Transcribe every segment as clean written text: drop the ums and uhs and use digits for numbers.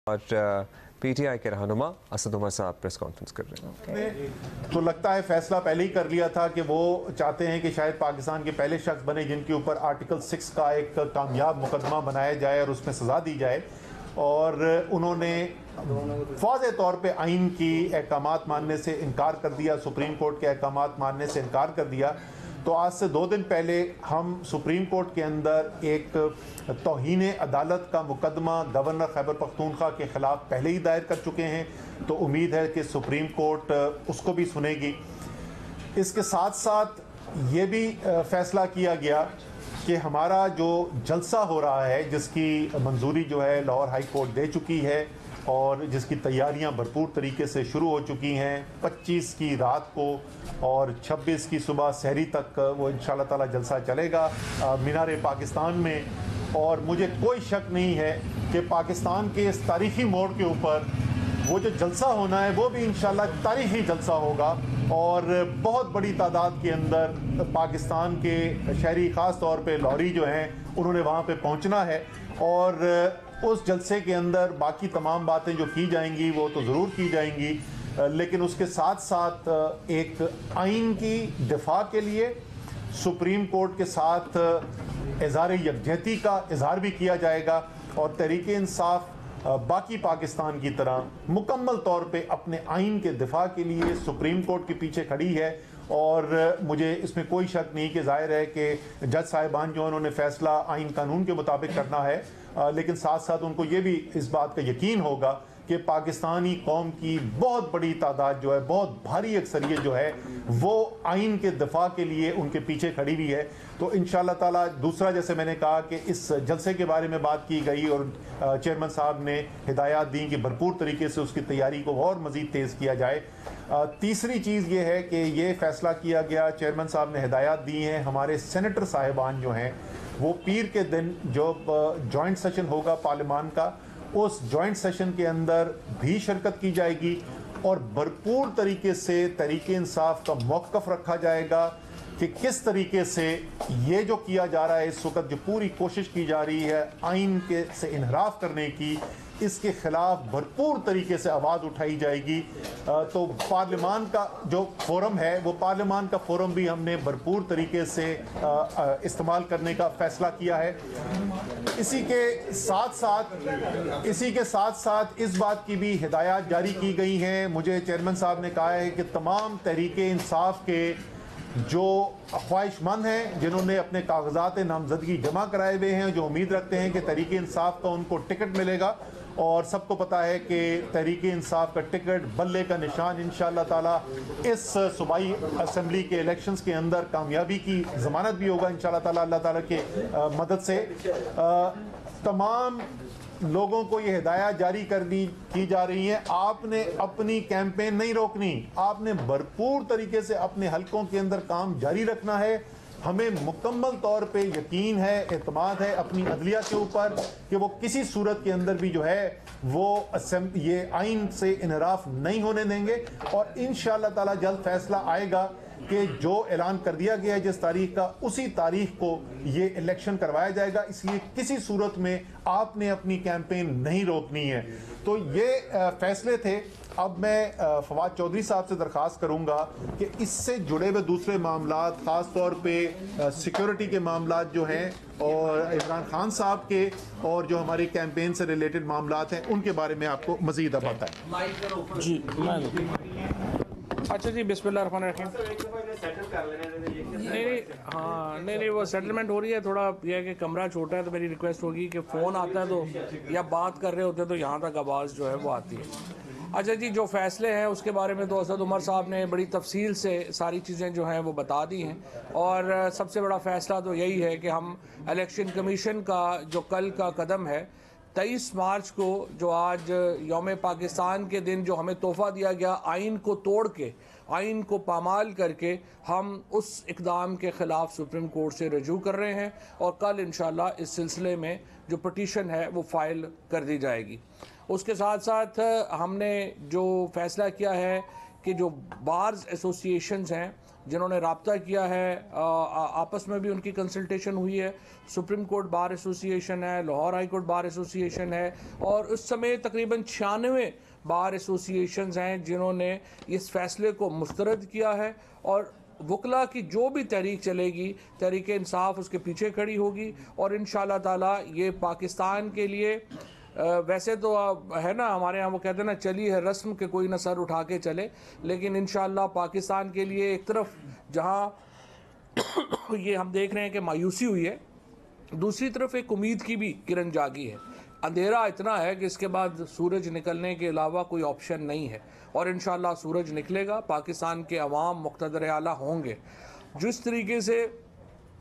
और पीटीआई के रहनुमा असद उमर साहब प्रेस कॉन्फ्रेंस कर रहे हैं। तो लगता है फैसला पहले ही कर लिया था कि वो चाहते हैं कि शायद पाकिस्तान के पहले शख्स बने जिनके ऊपर आर्टिकल 6 का एक कामयाब मुकदमा बनाया जाए और उसमें सज़ा दी जाए। और उन्होंने वाज़े तौर पे आइन की अहकामात मानने से इनकार कर दिया, सुप्रीम कोर्ट के अहकामात मानने से इनकार कर दिया। तो आज से 2 दिन पहले हम सुप्रीम कोर्ट के अंदर एक तौहीन अदालत का मुकदमा गवर्नर खैबर पख्तूनख्वा के ख़िलाफ़ पहले ही दायर कर चुके हैं। तो उम्मीद है कि सुप्रीम कोर्ट उसको भी सुनेगी। इसके साथ साथ ये भी फ़ैसला किया गया कि हमारा जो जलसा हो रहा है, जिसकी मंजूरी जो है लाहौर हाई कोर्ट दे चुकी है और जिसकी तैयारियां भरपूर तरीके से शुरू हो चुकी हैं, 25 की रात को और 26 की सुबह सहरी तक वो इंशाल्लाह ताला जलसा चलेगा मीनार पाकिस्तान में। और मुझे कोई शक नहीं है कि पाकिस्तान के इस तारीख़ी मोड़ के ऊपर वो जो जलसा होना है वो भी इंशाल्लाह तारीख़ी जलसा होगा और बहुत बड़ी तादाद के अंदर पाकिस्तान के शहरी ख़ास तौर पे लाहौरी जो हैं उन्होंने वहाँ पे पहुँचना है। और उस जलसे के अंदर बाकी तमाम बातें जो की जाएंगी वो तो ज़रूर की जाएंगी, लेकिन उसके साथ साथ एक आइन की दिफा के लिए सुप्रीम कोर्ट के साथ इज़हार यकजहती का इजहार भी किया जाएगा और तहरीक इंसाफ बाकी पाकिस्तान की तरह मुकम्मल तौर पे अपने आइन के दिफा के लिए सुप्रीम कोर्ट के पीछे खड़ी है। और मुझे इसमें कोई शक नहीं कि जाहिर है कि जज साहिबान जो उन्होंने फ़ैसला आइन कानून के मुताबिक करना है, लेकिन साथ साथ उनको ये भी इस बात का यकीन होगा कि पाकिस्तानी कौम की बहुत बड़ी तादाद जो है, बहुत भारी अक्सरियत जो है वो आइन के दिफा के लिए उनके पीछे खड़ी हुई है। तो इंशाल्लाह ताला दूसरा, जैसे मैंने कहा कि इस जलसे के बारे में बात की गई और चेयरमैन साहब ने हिदायत दी कि भरपूर तरीके से उसकी तैयारी को और मज़ीद तेज़ किया जाए। तीसरी चीज़ ये है कि ये फ़ैसला किया गया, चेयरमैन साहब ने हिदायत दी हैं हमारे सेनेटर साहिबान जो हैं वो पीर के दिन जो जॉइंट सेशन होगा पार्लियामान का, उस जॉइंट सेशन के अंदर भी शिरकत की जाएगी और भरपूर तरीके से तहरीक इंसाफ का मौक़िफ़ रखा जाएगा कि किस तरीके से ये जो किया जा रहा है इस वक्त, जो पूरी कोशिश की जा रही है आइन के से इनहराफ करने की, इसके ख़िलाफ़ भरपूर तरीके से आवाज़ उठाई जाएगी। तो पार्लियामान का जो फोरम है वो पार्लियामान का फोरम भी हमने भरपूर तरीके से इस्तेमाल करने का फ़ैसला किया है। इसी के साथ साथ इस बात की भी हिदायत जारी की गई हैं। मुझे चेयरमैन साहब ने कहा है कि तमाम तहरीक इंसाफ के जो ख्वाहिशमंद हैं, जिन्होंने अपने कागजात नामजदगी जमा कराए हुए हैं, जो उम्मीद रखते हैं कि तहरीक इंसाफ का उनको टिकट मिलेगा, और सबको पता है कि तहरीक इंसाफ का टिकट बल्ले का निशान इंशाअल्लाह ताला इस सूबाई असम्बली के इलेक्शंस के अंदर कामयाबी की ज़मानत भी होगा इंशाअल्लाह ताला, अल्लाह ताला के मदद से। तमाम लोगों को ये हिदायत जारी की जा रही है, आपने अपनी कैंपेन नहीं रोकनी, आपने भरपूर तरीके से अपने हलकों के अंदर काम जारी रखना है। हमें मुकम्मल तौर पे यकीन है, एतमाद है अपनी अदलिया के ऊपर कि वो किसी सूरत के अंदर भी जो है वो ये आइन से इनहराफ नहीं होने देंगे और इंशाअल्लाह ताला जल्द फैसला आएगा कि जो ऐलान कर दिया गया है जिस तारीख का, उसी तारीख को ये इलेक्शन करवाया जाएगा। इसलिए किसी सूरत में आपने अपनी कैंपेन नहीं रोकनी है। तो ये फैसले थे। अब मैं फवाद चौधरी साहब से दरख्वास्त करूंगा कि इससे जुड़े हुए दूसरे मामलात, ख़ास तौर पे सिक्योरिटी के मामलात जो हैं और इमरान खान साहब के और जो हमारी कैंपेन से रिलेटेड मामलात हैं, उनके बारे में आपको मज़ीद अब बताएं। जी अच्छा जी, बिस्मिल्लाहिर्रहमानिर्रहीम। नहीं, वो सेटलमेंट हो रही है। थोड़ा यह है कि कमरा छोटा है तो मेरी रिक्वेस्ट होगी कि फ़ोन आता है तो या बात कर रहे होते हैं तो यहाँ तक आवाज़ जो है वो आती है। अच्छा जी, जो फ़ैसले हैं उसके बारे में तो असद उमर साहब ने बड़ी तफसील से सारी चीज़ें जो हैं वो बता दी हैं और सबसे बड़ा फ़ैसला तो यही है कि हम इलेक्शन कमीशन का जो कल का कदम है 23 मार्च को, जो आज यौम पाकिस्तान के दिन जो हमें तोहफ़ा दिया गया आइन को तोड़ के, आइन को पामाल करके, हम उस इक़दाम के ख़िलाफ़ सुप्रीम कोर्ट से रजू कर रहे हैं और कल इंशाअल्लाह इस सिलसिले में जो पटिशन है वो फ़ाइल कर दी जाएगी। उसके साथ साथ हमने जो फ़ैसला किया है कि जो बार्स एसोसिएशंस हैं जिन्होंने रब्ता किया है, आपस में भी उनकी कंसल्टेशन हुई है। सुप्रीम कोर्ट बार एसोसिएशन है, Lahore high court bar association है, और उस समय तकरीबन 96 बार एसोसिएशंस हैं जिन्होंने इस फैसले को मुस्तरद किया है। और वकला की जो भी तहरीक चलेगी, तहरीक इंसाफ उसके पीछे खड़ी होगी, और इंशाअल्लाह ताला ये पाकिस्तान के लिए वैसे तो है ना, हमारे यहाँ वो कहते हैं ना, चली है रस्म के कोई ना सर उठा के चले, लेकिन इंशाअल्लाह पाकिस्तान के लिए एक तरफ जहाँ ये हम देख रहे हैं कि मायूसी हुई है, दूसरी तरफ एक उम्मीद की भी किरण जागी है। अंधेरा इतना है कि इसके बाद सूरज निकलने के अलावा कोई ऑप्शन नहीं है, और इंशाअल्लाह सूरज निकलेगा, पाकिस्तान के अवाम मुक़्तदर आला होंगे। जिस तरीके से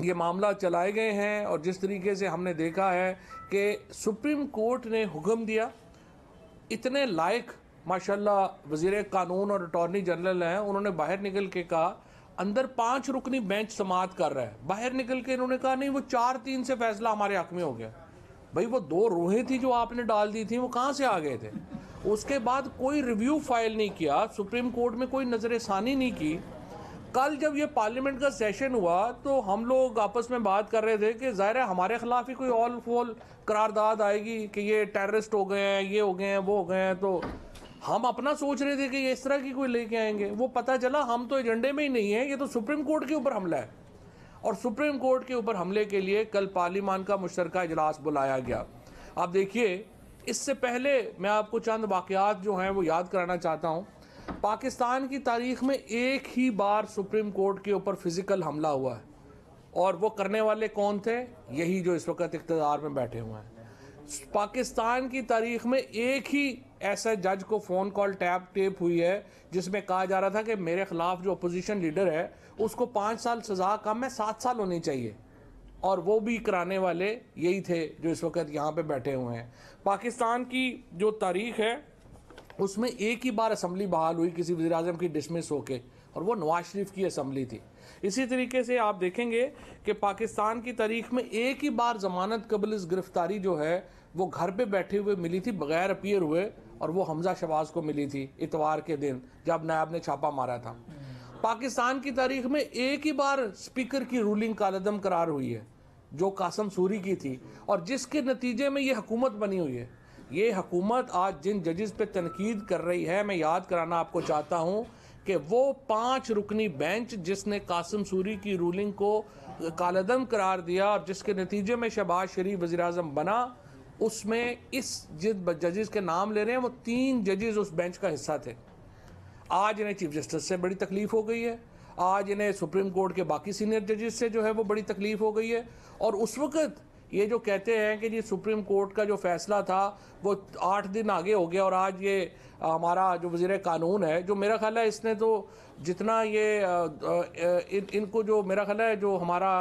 ये मामला चलाए गए हैं और जिस तरीके से हमने देखा है कि सुप्रीम कोर्ट ने हुक्म दिया, इतने लायक माशाल्लाह वज़ीर कानून और अटॉर्नी जनरल हैं, उन्होंने बाहर निकल के कहा, अंदर 5 रुकनी बेंच समाअत कर रहा है, बाहर निकल के इन्होंने कहा नहीं वो 4-3 से फैसला हमारे हक़ में हो गया। भाई वो 2 रूहें थी जो आपने डाल दी थी, वो कहाँ से आ गए थे? उसके बाद कोई रिव्यू फाइल नहीं किया, सुप्रीम कोर्ट में कोई नज़र सानी नहीं की। कल जब ये पार्लियामेंट का सेशन हुआ तो हम लोग आपस में बात कर रहे थे कि ज़ाहिर है हमारे ख़िलाफ़ ही कोई ऑल फॉल करारदाद आएगी कि ये टेररिस्ट हो गए हैं, ये हो गए हैं, वो हो गए हैं, तो हम अपना सोच रहे थे कि ये इस तरह की कोई लेके आएंगे। वो पता चला हम तो एजेंडे में ही नहीं है, ये तो सुप्रीम कोर्ट के ऊपर हमला है। और सुप्रीम कोर्ट के ऊपर हमले के लिए कल पार्लियामान का मुश्तरका इजलास बुलाया गया। आप देखिए, इससे पहले मैं आपको चंद वाक़यात जो हैं वो याद कराना चाहता हूँ। पाकिस्तान की तारीख़ में एक ही बार सुप्रीम कोर्ट के ऊपर फिज़िकल हमला हुआ है, और वो करने वाले कौन थे? यही जो इस वक्त इक़्तिदार में बैठे हुए हैं। पाकिस्तान की तारीख़ में एक ही ऐसा जज को फ़ोन कॉल टेप हुई है जिसमें कहा जा रहा था कि मेरे ख़िलाफ़ जो अपोजिशन लीडर है उसको 5 साल सज़ा कम है, 7 साल होनी चाहिए, और वो भी कराने वाले यही थे जो इस वक्त यहाँ पे बैठे हुए हैं। पाकिस्तान की जो तारीख़ है उसमें एक ही बार असम्बली बहाल हुई किसी वज़ीर आज़म की डिसमिस होके, और वो नवाज शरीफ की असम्बली थी। इसी तरीके से आप देखेंगे कि पाकिस्तान की तारीख़ में एक ही बार ज़मानत कबल इस गिरफ्तारी जो है वो घर पे बैठे हुए मिली थी बग़ैर अपीयर हुए, और वो हमज़ा शहबाज को मिली थी इतवार के दिन जब नायब ने छापा मारा था। पाकिस्तान की तारीख़ में एक ही बार स्पीकर की रूलिंग कालदम करार हुई है जो कासम सूरी की थी, और जिसके नतीजे में ये हुकूमत बनी हुई है। ये हुकूमत आज जिन जजेस पे तनकीद कर रही है, मैं याद कराना आपको चाहता हूँ कि वो 5 रुकनी बेंच जिसने कासम सूरी की रूलिंग को कालदम करार दिया और जिसके नतीजे में शहबाज शरीफ वज़ीर आज़म बना, उसमें इस जिन जजेस के नाम ले रहे हैं वो 3 जजेस उस बेंच का हिस्सा थे। आज इन्हें चीफ जस्टिस से बड़ी तकलीफ़ हो गई है, आज इन्हें सुप्रीम कोर्ट के बाकी सीनियर जजेस से जो है वो बड़ी तकलीफ़ हो गई है। और उस वक़्त ये जो कहते हैं कि जी सुप्रीम कोर्ट का जो फ़ैसला था वो 8 दिन आगे हो गया, और आज ये हमारा जो वज़ीर कानून है, जो मेरा ख्याल है इसने तो जितना ये इनको जो मेरा ख्याल है जो हमारा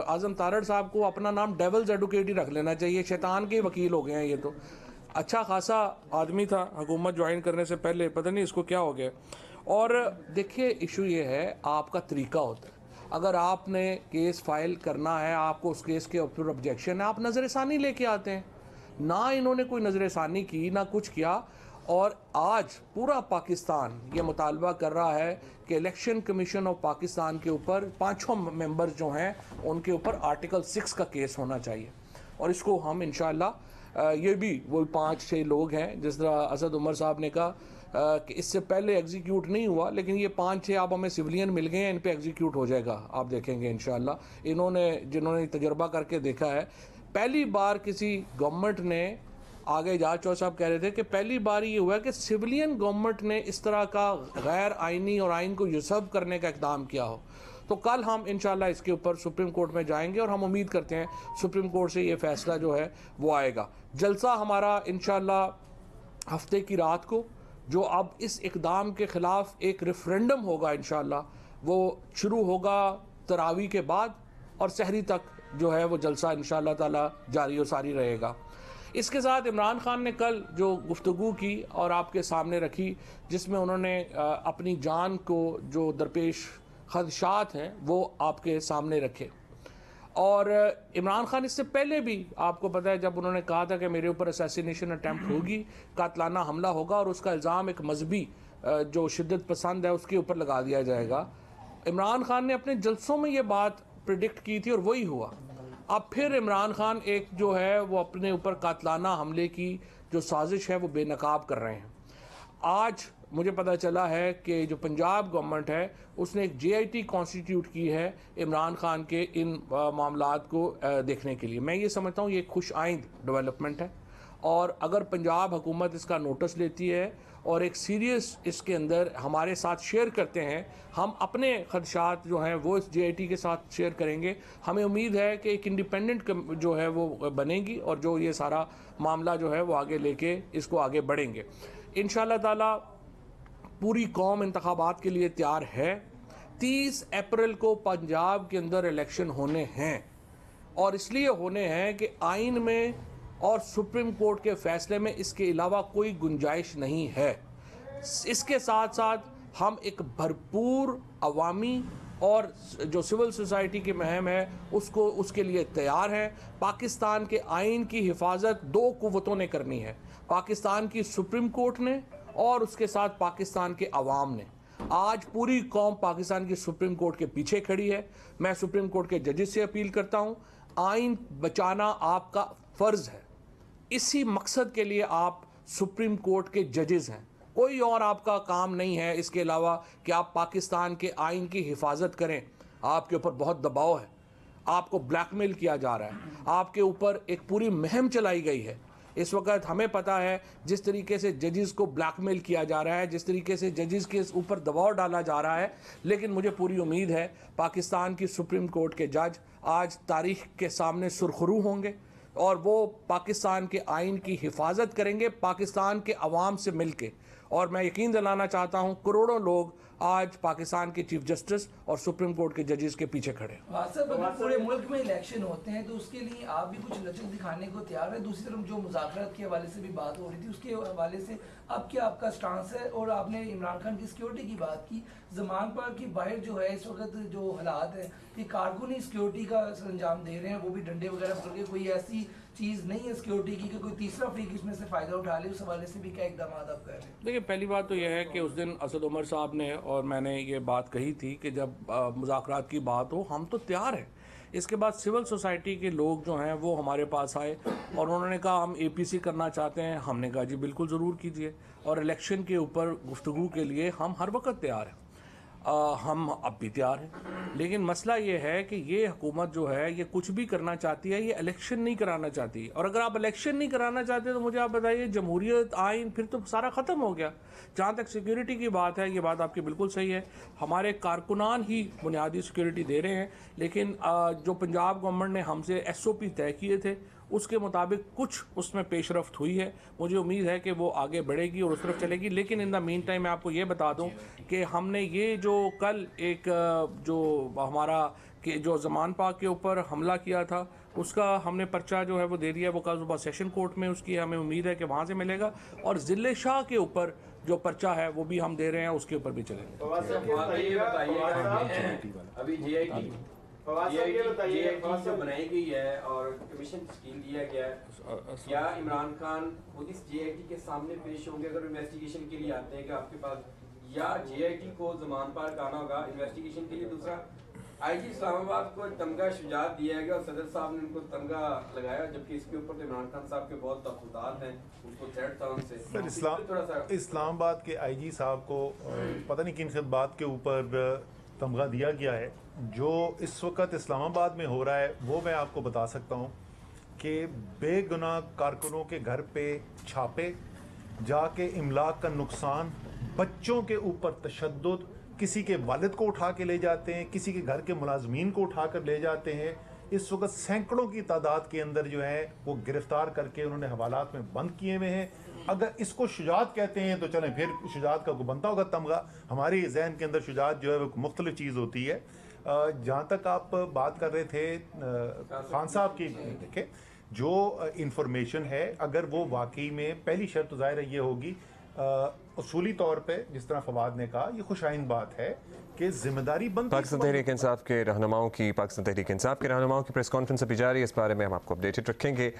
आज़म तारड़ साहब को अपना नाम डेवल्स एडवोकेट ही रख लेना चाहिए, शैतान के वकील हो गए हैं। ये तो अच्छा खासा आदमी था हुकूमत ज्वाइन करने से पहले, पता नहीं इसको क्या हो गया। और देखिए इशू ये है, आपका तरीका होता है, अगर आपने केस फाइल करना है, आपको उस केस के ऊपर ऑब्जेक्शन है, आप नज़र षानी लेके आते हैं। ना इन्होंने कोई नज़र षानी की, ना कुछ किया, और आज पूरा पाकिस्तान ये मुतालबा कर रहा है कि इलेक्शन कमीशन ऑफ पाकिस्तान के ऊपर 5 मेंबर्स जो हैं उनके ऊपर आर्टिकल 6 का केस होना चाहिए। और इसको हम इंशाअल्लाह ये भी वही 5-6 लोग हैं, जिस तरह असद उमर साहब ने कहा कि इससे पहले एग्जीक्यूट नहीं हुआ, लेकिन ये 5-6 आप हमें सिविलियन मिल गए हैं, इन पे एग्जीक्यूट हो जाएगा, आप देखेंगे इंशाअल्लाह। इन्होंने जिन्होंने तजर्बा करके देखा है, पहली बार किसी गवर्नमेंट ने, आगे एजाज चौधरी साहब कह रहे थे कि पहली बार ये हुआ कि सिविलियन गवर्नमेंट ने इस तरह का गैर आइनी और आइन को यूसर्व करने का इक़दाम किया हो। तो कल हम इंशाअल्लाह इसके ऊपर सुप्रीम कोर्ट में जाएंगे, और हम उम्मीद करते हैं सुप्रीम कोर्ट से ये फ़ैसला जो है वो आएगा। जलसा हमारा इंशाअल्लाह हफ्ते की रात को, जो अब इस इक़दाम के ख़िलाफ़ एक रेफरेंडम होगा इंशाअल्लाह, वो शुरू होगा तरावी के बाद, और सहरी तक जो है वो जलसा इंशाअल्लाह ताला जारी और सारी रहेगा। इसके साथ इमरान खान ने कल जो गुफ्तगू की और आपके सामने रखी, जिसमें उन्होंने अपनी जान को जो दरपेश खदशात हैं वो आपके सामने रखे। और इमरान खान इससे पहले भी आपको पता है, जब उन्होंने कहा था कि मेरे ऊपर असैसिनेशन अटैम्प्ट होगी, कातलाना हमला होगा, और उसका इल्ज़ाम एक मजहबी जो शिद्दत पसंद है उसके ऊपर लगा दिया जाएगा, इमरान खान ने अपने जलसों में ये बात प्रिडिक्ट की थी और वही हुआ। अब फिर इमरान खान एक जो है वो अपने ऊपर कातलाना हमले की जो साजिश है वो बेनकाब कर रहे हैं। आज मुझे पता चला है कि जो पंजाब गवर्नमेंट है उसने एक JIT कॉन्स्टिट्यूट की है इमरान खान के इन मामलात को देखने के लिए। मैं ये समझता हूँ ये खुश आइंद डेवलपमेंट है, और अगर पंजाब हुकूमत इसका नोटिस लेती है और एक सीरियस इसके अंदर हमारे साथ शेयर करते हैं, हम अपने खदशात जो हैं वो इस JIT के साथ शेयर करेंगे। हमें उम्मीद है कि एक इंडिपेंडेंट जो है वो बनेगी और जो ये सारा मामला जो है वो आगे लेके इसको आगे बढ़ेंगे। इंशाअल्लाह ताला पूरी कौम इंतखाबात के लिए तैयार है। 30 अप्रैल को पंजाब के अंदर इलेक्शन होने हैं, और इसलिए होने हैं कि आइन में और सुप्रीम कोर्ट के फैसले में इसके अलावा कोई गुंजाइश नहीं है। इसके साथ साथ हम एक भरपूर अवामी और जो सिविल सोसाइटी की मुहिम है उसके लिए तैयार हैं। पाकिस्तान के आइन की हिफाजत दो कुव्वतों ने करनी है, पाकिस्तान की सुप्रीम कोर्ट ने और उसके साथ पाकिस्तान के अवाम ने। आज पूरी कौम पाकिस्तान की सुप्रीम कोर्ट के पीछे खड़ी है। मैं सुप्रीम कोर्ट के जजेस से अपील करता हूँ, आइन बचाना आपका फ़र्ज़ है। इसी मकसद के लिए आप सुप्रीम कोर्ट के जजेस हैं, कोई और आपका काम नहीं है इसके अलावा कि आप पाकिस्तान के आइन की हिफाजत करें। आपके ऊपर बहुत दबाव है, आपको ब्लैकमेल किया जा रहा है, आपके ऊपर एक पूरी मुहिम चलाई गई है। इस वक्त हमें पता है जिस तरीके से जजेस को ब्लैकमेल किया जा रहा है, जिस तरीके से जजेस के ऊपर दबाव डाला जा रहा है, लेकिन मुझे पूरी उम्मीद है पाकिस्तान की सुप्रीम कोर्ट के जज आज तारीख के सामने सुरखरू होंगे और वो पाकिस्तान के आइन की हिफाजत करेंगे पाकिस्तान के अवाम से मिल के। और मैं यकीन दिलाना चाहता हूँ करोड़ों लोग आज पाकिस्तान के चीफ जस्टिस और सुप्रीम कोर्ट के जजेस के पीछे खड़े। पूरे मुल्क में इलेक्शन होते हैं तो उसके लिए आप भी कुछ लचक दिखाने को तैयार है। दूसरी तरफ जो मुज़ाकरात के हवाले से भी बात हो रही थी उसके हवाले से अब क्या आपका स्टांस है? और आपने इमरान खान की सिक्योरिटी की बात की, ज़मान पार्क की बाहर जो है इस वक्त जो हालात है कि कारकुन ही सिक्योरिटी का अंजाम दे रहे हैं, वो भी डंडे वगैरह पकड़ के, कोई ऐसी चीज़ नहीं है सिक्योरिटी की कि कोई तीसरा फरीक इसमें से फ़ायदा उठा ले। उस हवाले से भी क्या इकदाम आप कर रहे हैं? देखिए, पहली बात तो यह है कि उस दिन असद उमर साहब ने और मैंने ये बात कही थी कि जब मुज़ाकरात की बात हो हम तो तैयार हैं। इसके बाद सिविल सोसाइटी के लोग जो हैं वो हमारे पास आए और उन्होंने कहा हम APC करना चाहते हैं। हमने कहा जी बिल्कुल ज़रूर कीजिए, और इलेक्शन के ऊपर गुफ्तगू के लिए हम हर वक्त तैयार हैं। हम अब भी तैयार हैं, लेकिन मसला ये है कि ये हुकूमत जो है ये कुछ भी करना चाहती है, ये इलेक्शन नहीं कराना चाहती। और अगर आप इलेक्शन नहीं कराना चाहते तो मुझे आप बताइए, जमहूरियत आइन फिर तो सारा ख़त्म हो गया। जहाँ तक सिक्योरिटी की बात है, ये बात आपकी बिल्कुल सही है, हमारे कारकुनान ही बुनियादी सिक्योरिटी दे रहे हैं, लेकिन जो पंजाब गवर्नमेंट ने हमसे SOP तय किए थे उसके मुताबिक कुछ उसमें पेशरफ्त हुई है। मुझे उम्मीद है कि वो आगे बढ़ेगी और उस तरफ चलेगी। लेकिन इन द मीन टाइम मैं आपको ये बता दूं कि हमने ये जो कल एक जो हमारा कि जो ज़मान पाक के ऊपर हमला किया था उसका हमने पर्चा जो है वो दे दिया। वो कल सुबह सेशन कोर्ट में उसकी हमें उम्मीद है कि वहाँ से मिलेगा, और ज़िले शाह के ऊपर जो पर्चा है वो भी हम दे रहे हैं, उसके ऊपर भी चलेंगे। जो बनाई गई है और कमीशन तश्कील दिया गया है, क्या इमरान खान खुद इस JIT के सामने पेश होंगे अगर इन्वेस्टिगेशन के लिए आते हैं कि आपके पास, या JIT को ज़मान पार आना होगा इन्वेस्टिगेशन के लिए? दूसरा, IG इस्लामाबाद को तमगा शुजात दिया गया और सदर साहब ने उनको तमगा लगाया, जबकि इसके ऊपर तो इमरान खान साहब के बहुत तहफ़्फ़ुज़ात हैं, उनको थ्रेट था उनसे। सर, इस्लामाबाद के IG साहब को पता नहीं किन खिदबात के ऊपर तमगा दिया गया है। जो इस वक्त इस्लामाबाद में हो रहा है वो मैं आपको बता सकता हूँ कि बेगुनाह कारकुनों के घर पे छापे, जाके इमलाक का नुकसान, बच्चों के ऊपर तशद्दुद, किसी के वालिद को उठा के ले जाते हैं, किसी के घर के मुलाजमीन को उठा कर ले जाते हैं। इस वक्त सैकड़ों की तादाद के अंदर जो है वो गिरफ्तार करके उन्होंने हवालात में बंद किए हुए हैं। अगर इसको शुजात कहते हैं तो चलें, फिर शुजात का बनता होगा तमगा। हमारी जहन के अंदर शुजात जो है वो मुख्तलिफ चीज़ होती है। जहाँ तक आप बात कर रहे थे खान साहब की, देखें जो इंफॉर्मेशन है अगर वो वाकई में, पहली शर्त तो ज़ाहिर ये होगी उसूली तौर पे, जिस तरह फवाद ने कहा, ये खुशाइन बात है कि जिम्मेदारी बनती है। पाकिस्तान तहरीक इंसाफ के रहनुमाओं की प्रेस कॉन्फ्रेंस अभी जारी है, इस बारे में हम आपको अपडेटेड रखेंगे।